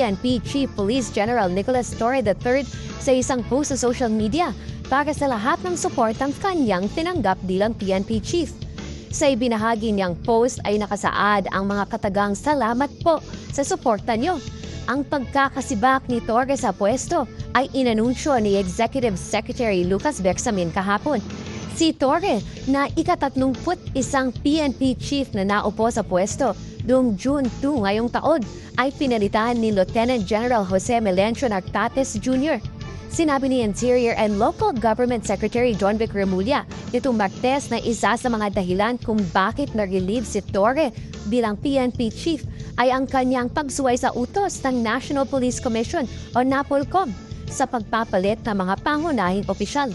PNP Chief Police General Nicolas Torre III sa isang post sa social media para sa lahat ng suportang kanyang tinanggap bilang PNP Chief. Sa ibinahagi niyang post ay nakasaad ang mga katagang salamat po sa suporta niyo. Ang pagkakasibak ni Torre sa pwesto ay inanunsyo ni Executive Secretary Lucas Bersamin kahapon. Si Torre na ika-31 PNP Chief na naupo sa pwesto noong June 2 ngayong taon ay pinalitan ni Lieutenant General Jose Melencio Nartates Jr. Sinabi ni Interior and Local Government Secretary John Vic Remulla nitong Martes na isa sa mga dahilan kung bakit na-relieve si Torre bilang PNP Chief ay ang kanyang pagsuway sa utos ng National Police Commission o NAPOLCOM sa pagpapalit ng mga pangunahing opisyal.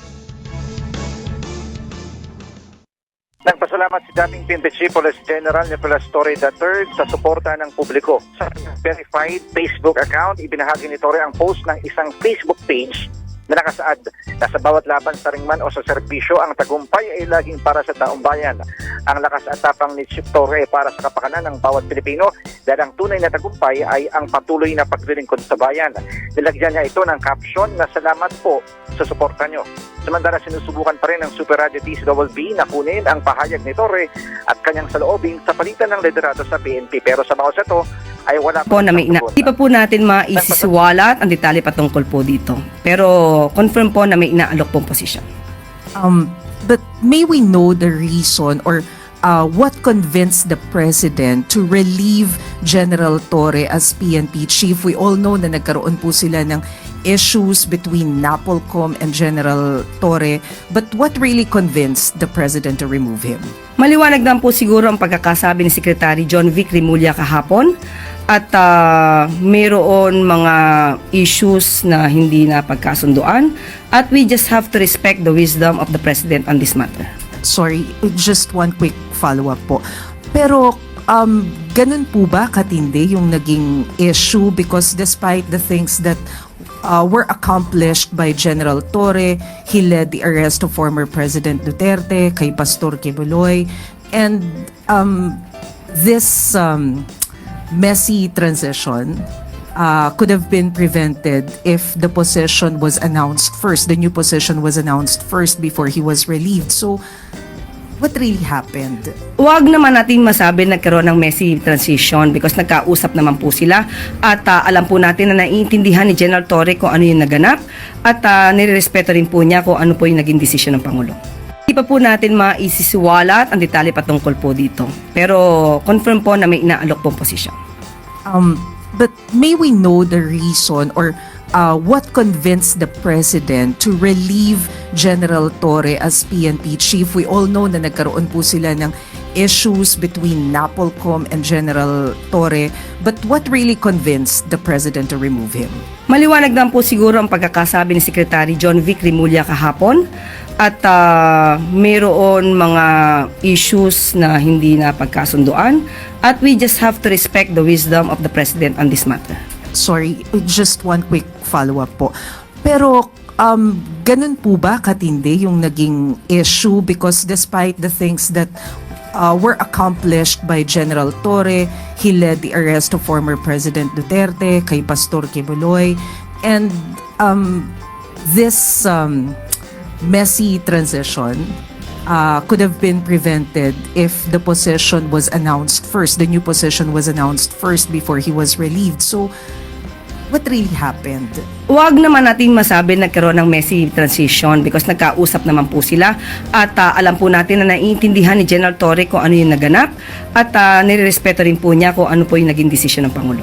Nagpasalamat si dating PNP Chief Police General Nicolas Torre III sa suporta ng publiko. Sa verified Facebook account, ibinahagi ni Torre ang post ng isang Facebook page na nakasaad na sa bawat laban sa ringman o sa serbisyo, ang tagumpay ay laging para sa taong bayan. Ang lakas at tapang ni Chief Torre para sa kapakanan ng bawat Pilipino dahil ang tunay na tagumpay ay ang patuloy na paglilingkod sa bayan. Nilagyan niya ito ng caption na salamat po sa suporta nyo. Samantala, sinusubukan pa rin ng Super Radio DCWB na kunin ang pahayag ni Torre at kanyang saloobin sa palitan ng liderato sa PNP. Pero sa mga ito ay wala po na may Di pa po natin maisisiwalat ang detalye patungkol po dito. Pero confirm po na may inaalok pong posisyon. But may we know the reason or what convinced the President to relieve General Torre as PNP Chief? We all know na nagkaroon po sila ng issues between NAPOLCOM and General Torre. But what really convinced the President to remove him? Maliwanag lang po siguro ang pagkakasabi ni Secretary John Vic Remulla kahapon at mayroon mga issues na hindi na pagkasunduan at we just have to respect the wisdom of the President on this matter. Sorry, just one quick follow-up po. Pero ganun po ba katindi yung naging issue? Because despite the things that were accomplished by General Torre, he led the arrest of former President Duterte, kay Pastor Quiboloy, and this messy transition could have been prevented if the position was announced first, the new position was announced first before he was relieved. So, what really happened? Huwag naman natin masabi nagkaroon ng messy transition because nagkausap naman po sila at alam po natin na naiintindihan ni General Torre kung ano yung naganap at nirerespeto rin po niya kung ano po yung naging desisyon ng Pangulo. Hindi pa po natin maisisiwalat ang detalye patungkol po dito. Pero confirm po na may inaalok pong posisyon. But may we know the reason or what convinced the President to relieve General Torre as PNP Chief? We all know na nagkaroon po sila ng issues between NAPOLCOM and General Torre. But what really convinced the President to remove him? Maliwanag lang po siguro ang pagkakasabi ni Secretary John Vic Remulla kahapon at mayroon mga issues na hindi na pagkasunduan at we just have to respect the wisdom of the President on this matter. Sorry, just one quick follow-up po. Pero ganun po ba katindi yung naging issue? Because despite the things that were accomplished by General Torre, he led the arrest of former President Duterte, kay Pastor Quiboloy, and this messy transition could have been prevented if the position was announced first, the new position was announced first before he was relieved. So, what really happened? Huwag naman natin masabi nagkaroon ng messy transition because nagkausap naman po sila at alam po natin na naiintindihan ni General Torre kung ano yung naganap at nirerespeto rin po niya kung ano po yung naging desisyon ng Pangulo.